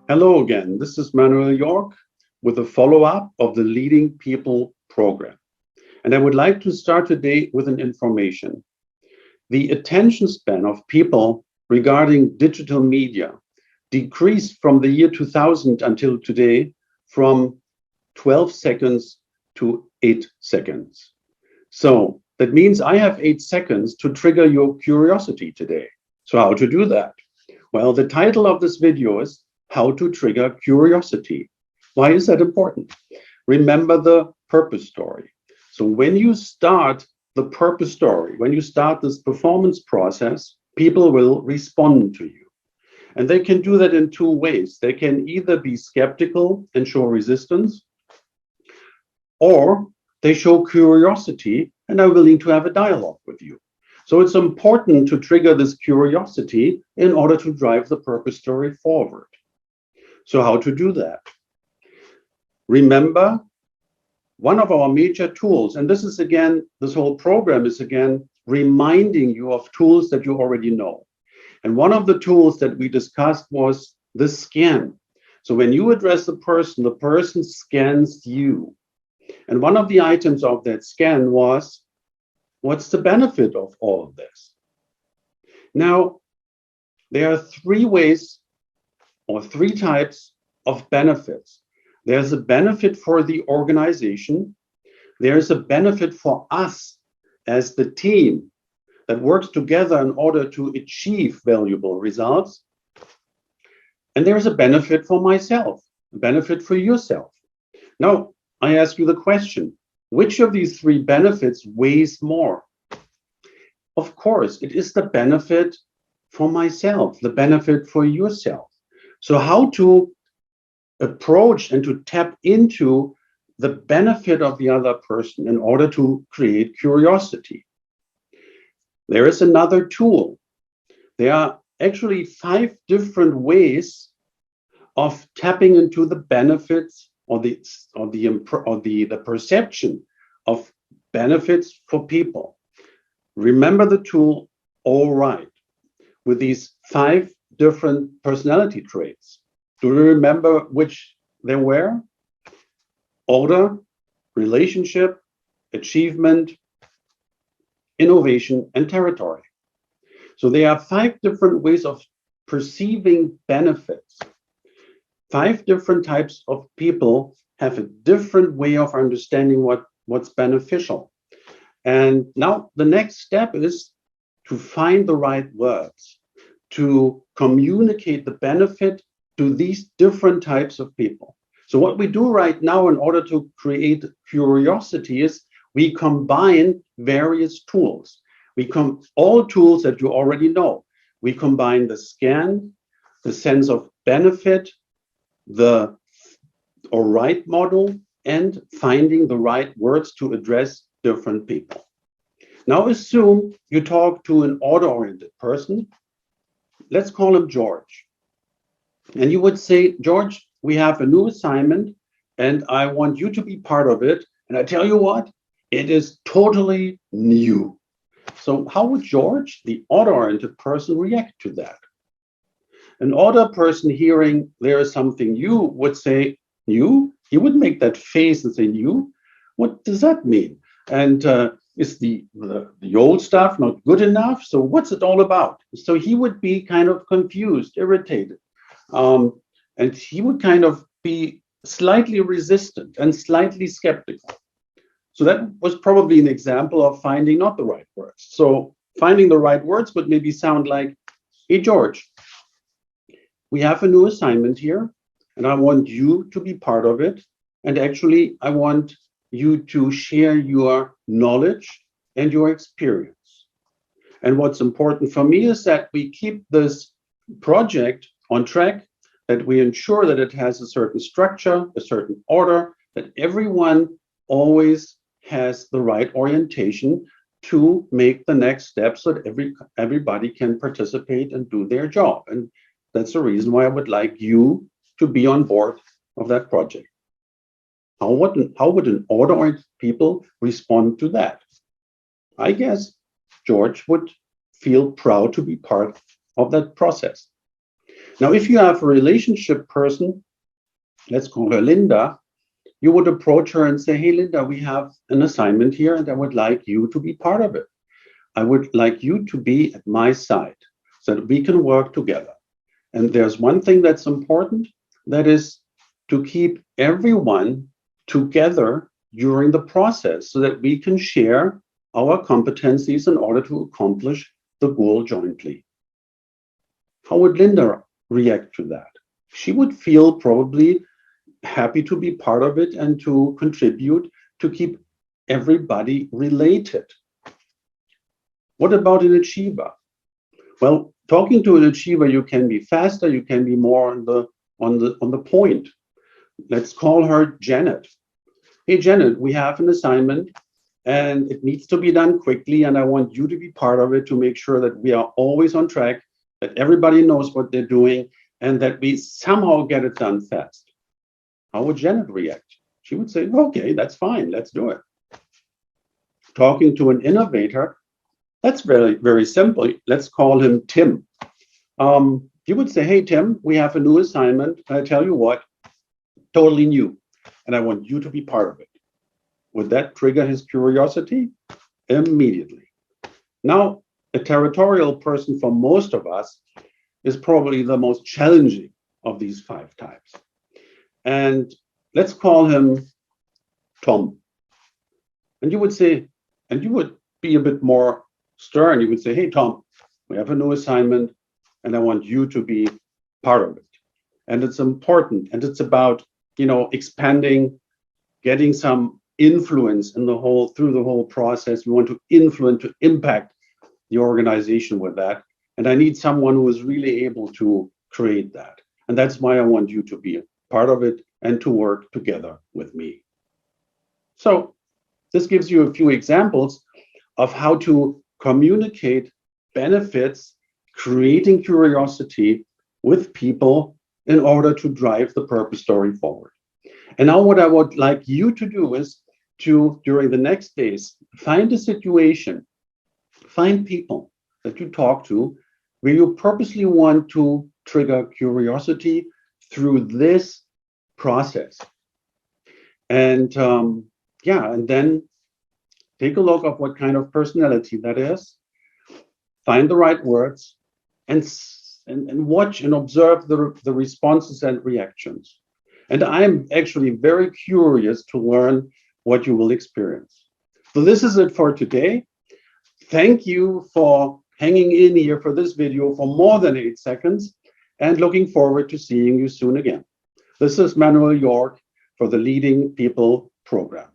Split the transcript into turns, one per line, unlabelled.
Hello again, this is Manuel York with a follow-up of the Leading People program. And I would like to start today with an information. The attention span of people regarding digital media decreased from the year 2000 until today from 12 seconds to 8 seconds. So that means I have 8 seconds to trigger your curiosity today. So how to do that? Well, the title of this video is How to Trigger Curiosity. Why is that important? Remember the purpose story. So when you start the purpose story, when you start this performance process, people will respond to you. And they can do that in two ways. They can either be skeptical and show resistance, or they show curiosity and are willing to have a dialogue with you. So it's important to trigger this curiosity in order to drive the purpose story forward. So how to do that? Remember, one of our major tools, and this is again, this whole program is again reminding you of tools that you already know. And one of the tools that we discussed was the scan. So when you address the person scans you. And one of the items of that scan was, what's the benefit of all of this? Now, there are three ways or three types of benefits. There's a benefit for the organization. There's a benefit for us as the team that works together in order to achieve valuable results. And there's a benefit for myself, a benefit for yourself. Now, I ask you the question, which of these three benefits weighs more? Of course, it is the benefit for myself, the benefit for yourself. So how to approach and to tap into the benefit of the other person in order to create curiosity? There is another tool. There are actually 5 different ways of tapping into the benefits or the perception of benefits for people. Remember the tool, all right, with these 5 different personality traits. Do you remember which they were? Order, relationship, achievement, innovation, and territory. So there are 5 different ways of perceiving benefits. 5 different types of people have a different way of understanding what's beneficial. And now the next step is to find the right words to communicate the benefit to these different types of people. So what we do right now in order to create curiosity is we combine various tools. All tools that you already know. We combine the scan, the sense of benefit, the all right model, and finding the right words to address different people. Now assume you talk to an order-oriented person. Let's call him George. And you would say, George, we have a new assignment and I want you to be part of it. And I tell you what, it is totally new. So how would George, the order-oriented person, react to that? An order person hearing there is something new would say, new? He would make that face and say, new? What does that mean? And is the old stuff not good enough? So what's it all about? So he would be kind of confused, irritated. And he would kind of be slightly resistant and slightly skeptical. So that was probably an example of finding not the right words. So finding the right words would maybe sound like, hey, George, we have a new assignment here, and I want you to be part of it. And actually, I want you to share your knowledge and your experience. And what's important for me is that we keep this project on track, that we ensure that it has a certain structure, a certain order, that everyone always has the right orientation to make the next steps so that everybody can participate and do their job. And that's the reason why I would like you to be on board of that project. How would an order-oriented people respond to that? I guess George would feel proud to be part of that process. Now, if you have a relationship person, let's call her Linda, you would approach her and say, hey, Linda, we have an assignment here and I would like you to be part of it. I would like you to be at my side so that we can work together. And there's one thing that's important, that is to keep everyone together during the process so that we can share our competencies in order to accomplish the goal jointly. How would Linda react to that? She would feel probably happy to be part of it and to contribute to keep everybody related. What about an achiever? Well, talking to an achiever, you can be faster, you can be more on the point. Let's call her Janet. Hey, Janet, we have an assignment and it needs to be done quickly, and I want you to be part of it to make sure that we are always on track, that everybody knows what they're doing, and that we somehow get it done fast. How would Janet react? She would say, okay, that's fine, let's do it. Talking to an innovator, that's very, very simple. Let's call him Tim. You would say, hey, Tim, we have a new assignment. And I tell you what, totally new. And I want you to be part of it. Would that trigger his curiosity? Immediately. Now, a territorial person for most of us is probably the most challenging of these 5 types. And let's call him Tom. And you would say, and you would be a bit more stern. You would say, hey, Tom, we have a new assignment and I want you to be part of it. And it's important. And it's about, expanding, getting some influence in through the whole process. We want to influence, to impact the organization with that. And I need someone who is really able to create that. And that's why I want you to be a part of it and to work together with me. So this gives you a few examples of how to communicate benefits, creating curiosity with people in order to drive the purpose story forward. And now what I would like you to do is to, during the next days, find a situation, find people that you talk to where you purposely want to trigger curiosity through this process. And and then take a look at what kind of personality that is, find the right words, and watch and observe the responses and reactions. And I'm actually very curious to learn what you will experience. So this is it for today. Thank you for hanging in here for this video for more than 8 seconds, and looking forward to seeing you soon again. This is Manuel York for the Leading People program.